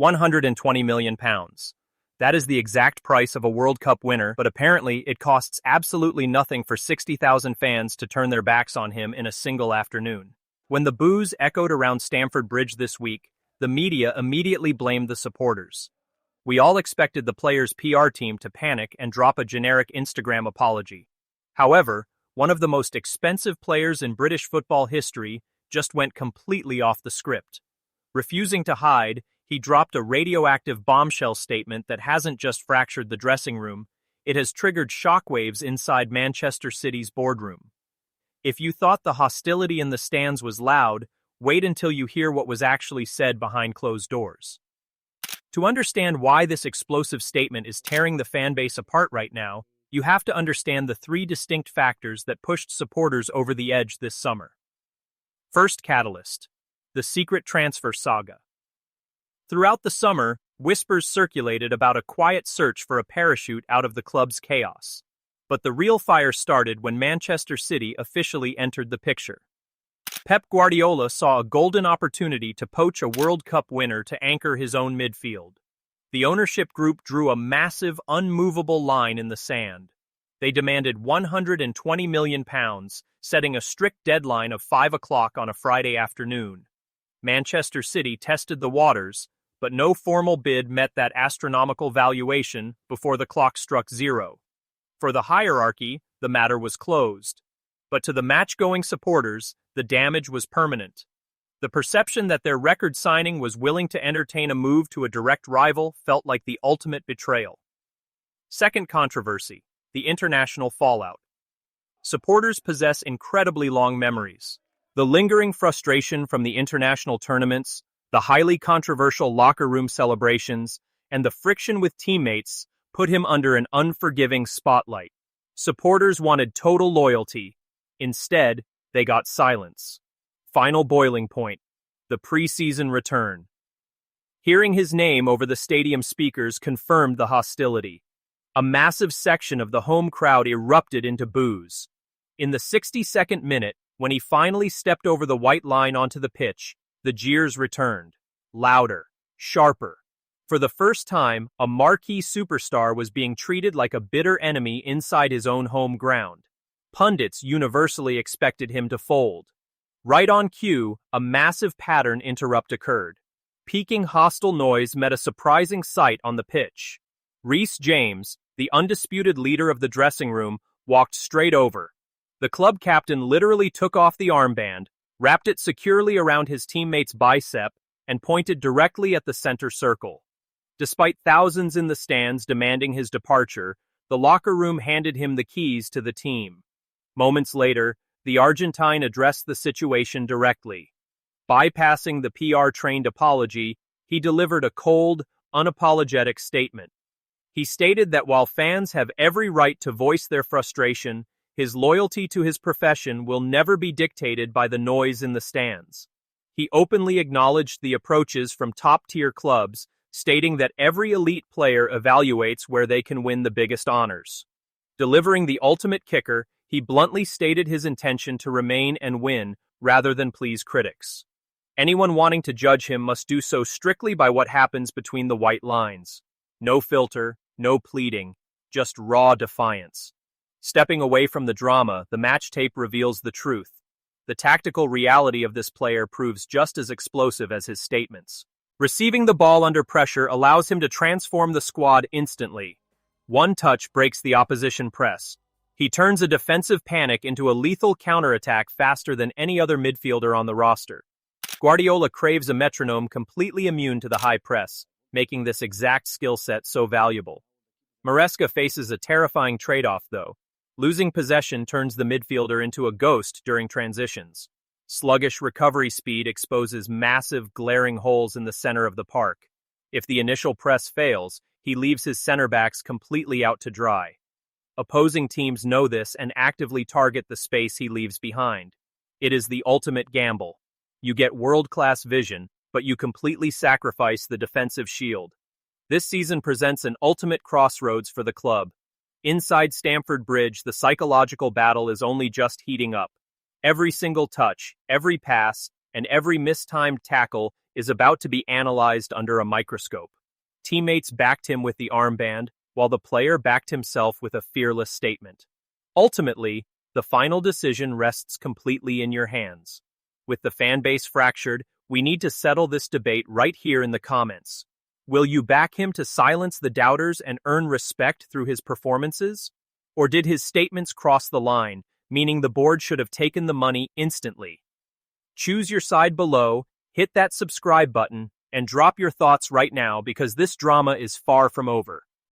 £120 million. That is the exact price of a World Cup winner, but apparently it costs absolutely nothing for 60,000 fans to turn their backs on him in a single afternoon. When the boos echoed around Stamford Bridge this week, the media immediately blamed the supporters. We all expected the players' PR team to panic and drop a generic Instagram apology. However, one of the most expensive players in British football history just went completely off the script. Refusing to hide, he dropped a radioactive bombshell statement that hasn't just fractured the dressing room, it has triggered shockwaves inside Manchester City's boardroom. If you thought the hostility in the stands was loud, wait until you hear what was actually said behind closed doors. To understand why this explosive statement is tearing the fan base apart right now, you have to understand the three distinct factors that pushed supporters over the edge this summer. First catalyst: the secret transfer saga. Throughout the summer, whispers circulated about a quiet search for a parachute out of the club's chaos. But the real fire started when Manchester City officially entered the picture. Pep Guardiola saw a golden opportunity to poach a World Cup winner to anchor his own midfield. The ownership group drew a massive, unmovable line in the sand. They demanded £120 million, setting a strict deadline of 5 o'clock on a Friday afternoon. Manchester City tested the waters, but no formal bid met that astronomical valuation before the clock struck 0. For the hierarchy, the matter was closed. But to the match-going supporters, the damage was permanent. The perception that their record signing was willing to entertain a move to a direct rival felt like the ultimate betrayal. Second controversy: the international fallout. Supporters possess incredibly long memories. The lingering frustration from the international tournaments, the highly controversial locker room celebrations, and the friction with teammates put him under an unforgiving spotlight. Supporters wanted total loyalty. Instead, they got silence. Final boiling point: the preseason return. Hearing his name over the stadium speakers confirmed the hostility. A massive section of the home crowd erupted into boos. In the 62nd minute, when he finally stepped over the white line onto the pitch, the jeers returned. Louder, sharper. For the first time, a marquee superstar was being treated like a bitter enemy inside his own home ground. Pundits universally expected him to fold. Right on cue, a massive pattern interrupt occurred. Peaking hostile noise met a surprising sight on the pitch. Reece James, the undisputed leader of the dressing room, walked straight over. The club captain literally took off the armband, wrapped it securely around his teammate's bicep, and pointed directly at the center circle. Despite thousands in the stands demanding his departure, the locker room handed him the keys to the team. Moments later, the Argentine addressed the situation directly. Bypassing the PR-trained apology, he delivered a cold, unapologetic statement. He stated that while fans have every right to voice their frustration, his loyalty to his profession will never be dictated by the noise in the stands. He openly acknowledged the approaches from top-tier clubs, stating that every elite player evaluates where they can win the biggest honors. Delivering the ultimate kicker, he bluntly stated his intention to remain and win rather than please critics. Anyone wanting to judge him must do so strictly by what happens between the white lines. No filter, no pleading, just raw defiance. Stepping away from the drama, the match tape reveals the truth. The tactical reality of this player proves just as explosive as his statements. Receiving the ball under pressure allows him to transform the squad instantly. One touch breaks the opposition press. He turns a defensive panic into a lethal counterattack faster than any other midfielder on the roster. Guardiola craves a metronome completely immune to the high press, making this exact skill set so valuable. Maresca faces a terrifying trade-off, though. Losing possession turns the midfielder into a ghost during transitions. Sluggish recovery speed exposes massive, glaring holes in the center of the park. If the initial press fails, he leaves his center backs completely out to dry. Opposing teams know this and actively target the space he leaves behind. It is the ultimate gamble. You get world-class vision, but you completely sacrifice the defensive shield. This season presents an ultimate crossroads for the club. Inside Stamford Bridge, the psychological battle is only just heating up. Every single touch, every pass, and every mistimed tackle is about to be analyzed under a microscope. Teammates backed him with the armband, while the player backed himself with a fearless statement. Ultimately, the final decision rests completely in your hands. With the fan base fractured, we need to settle this debate right here in the comments. Will you back him to silence the doubters and earn respect through his performances? Or did his statements cross the line, meaning the board should have taken the money instantly? Choose your side below, hit that subscribe button, and drop your thoughts right now because this drama is far from over.